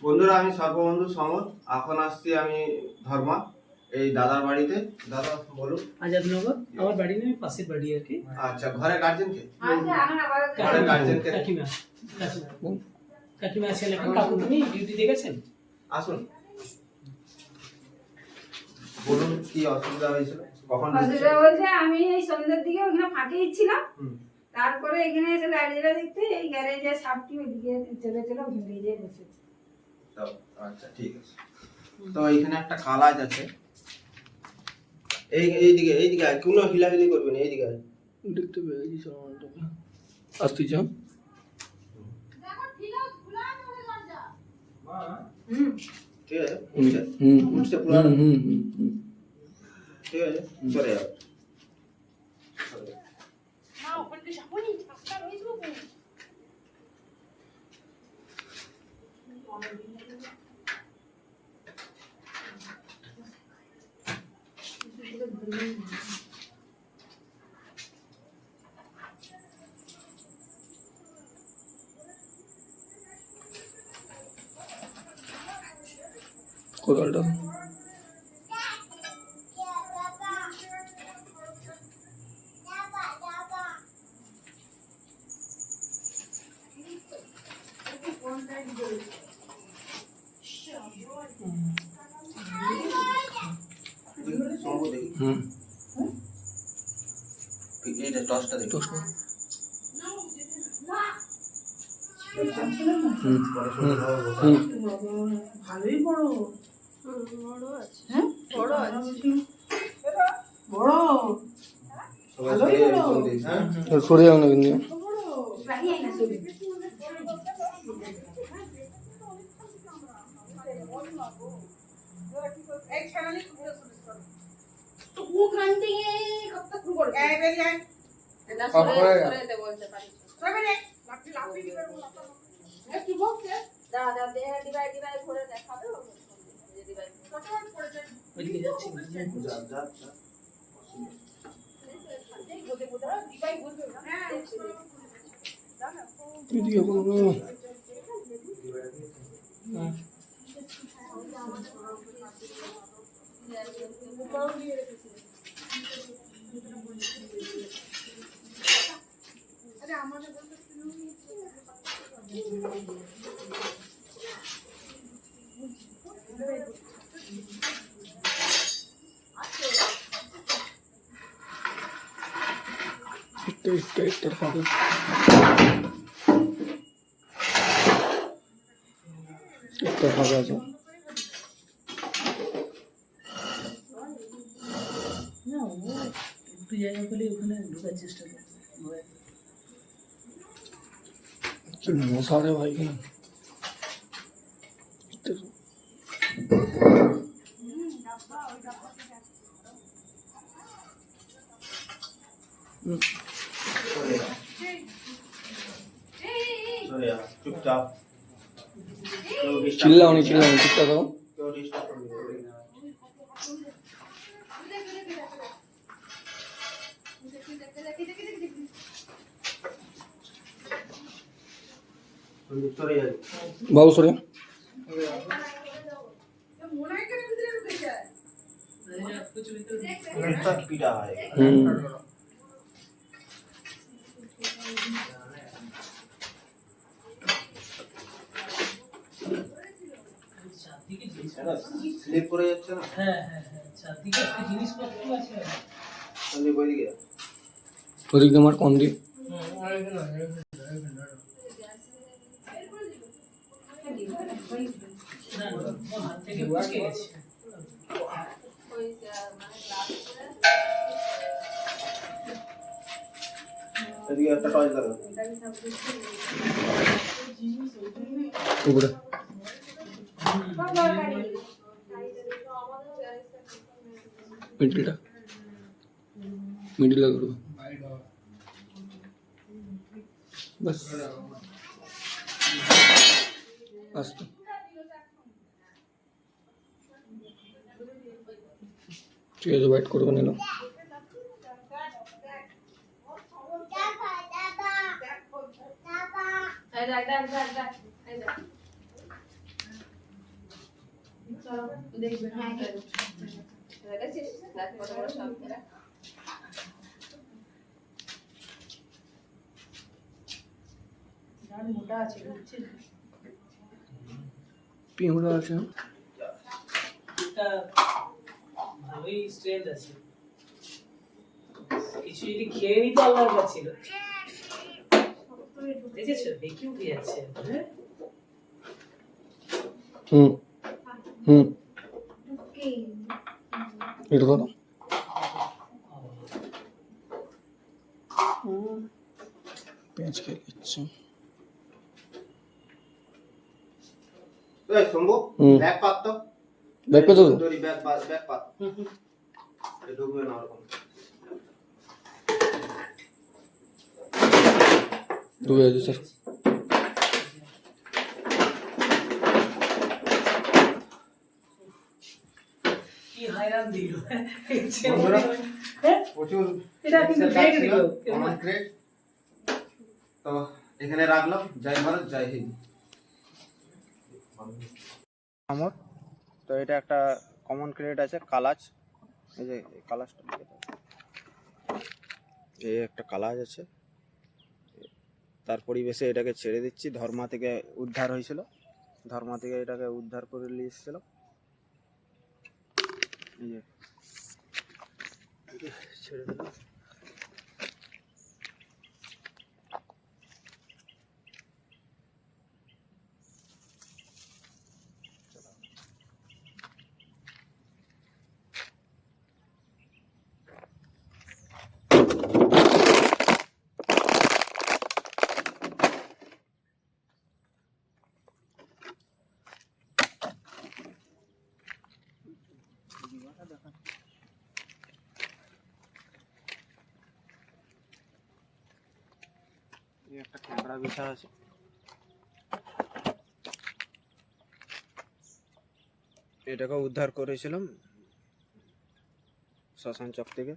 বন্ধুরা, আমি সর্ববন্ধু সমর। এখন আসছি আমি ধর্মা এই দাদার বাড়িতে। দাদা বলুন। আজাদনগর আমার বাড়ি নয়, পাশের বাড়ি আর কি। আচ্ছা, ঘরে গার্জেন কে? ঘরের গার্জেন কে? কাকিমা। কাকিমা আছেন এখন। কাকু তুমি ডিউটিতে গেছেন? আসুন, বলুন কি অসুবিধা হয়েছিল, কখন অসুবিধা বলছে আমি এই সন্ধ্যার দিকে ওখানে ফাঁকে ছিলাম। তারপরে এখানে এসে লাইটটা দেখতে এই গ্যারেজে সাপটি ওইদিকে চলে চলে ওখানে গিয়ে বসেছে। আচ্ছা ঠিক আছে। তো এখানে একটা কালাজ আছে, এইদিকে কোনো হিলাহিলি করবে না, এইদিকে দেখতে পেয়েছি সামানটা আসতে যাও। ঠিক আছে, উঠছে পুরো। ঠিক আছে, সরে যাও। কোদালটা এইটা টসটা দেখো। ভালোই বড় বড় আছে। হ্যাঁ বড় আছে, বড় ভালোই বড়। সরে যাও না কিন্তু। একটা ফাঁকা আছে। না ও একটু জায়গা পেলে ওখানে ঢোকার চেষ্টা করবে। কি মশা রে ভাই! চুপচাপ, চিল্লাওনি চুপচাপ থাকো। বাবু সরে পিটা হয়। স্লিপ করে যাচ্ছে না। হ্যাঁ হ্যাঁ হ্যাঁ, চারদিকে একটা জিনিসপত্র আছে। ওদিক দিয়ে আমার কোন দিক হাত থেকে মুচকে গেছে। এদিকে একটা টর্চ লাগাও। উপরে মিডিলটা করবো বাস। আস্তে ঠিক আছে, ওয়েট করবো নিল। দেখবে হ্যাঁ, গান মোটা আছে বুঝছিস? পিঁমড়া আছে এটা ভালোই স্ট্রেংথ আছে। কিছু যদি খেয়ে নিত আল্লাহর কাছে ছিল। দেখেছো দেখি উঠে যাচ্ছে হ্যাঁ হুম হুম কি এটা ধরো পেঁয়াজ খেয়ে নিচ্ছে এই শম্ভু হুম। ব্যাগ পাত তো দেখবে তো দড়ি ব্যাগ পাত ঢুকবে না ওরকম ডুবে আছে স্যার কি হায়রান দিল বন্ধুরা, হ্যাঁ প্রচুর এটা কিন্তু exercise ব্রেক ছিল, দিল। common thread। তো এখানে রাখলাম, জয় ভারত জয় হিন্দ। আমার তো এটা একটা কমন ক্রেডিট আছে কালাজ, এই যে কালাজটা এই একটা কালাজ আছে, তার পরিবেশে এটাকে ছেড়ে দিচ্ছি। ধর্মা থেকে উদ্ধার হয়েছিল, ধর্মা থেকে এটাকে উদ্ধার করে নিয়ে এসেছিল। এই যে ছেড়ে দিলাম। এই একটা ক্যামেরা বিছা আছে, এটাকে উদ্ধার করেছিলাম শ্মশান চক থেকে।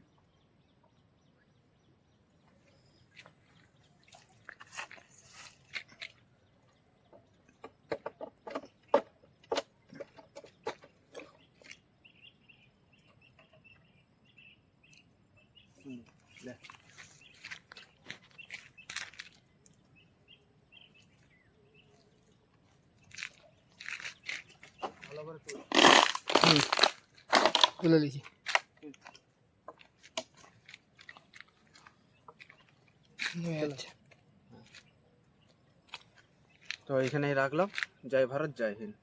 তুলে লিখি আচ্ছা তো এখানেই রাখলাম। জয় ভারত জয় হিন্দ।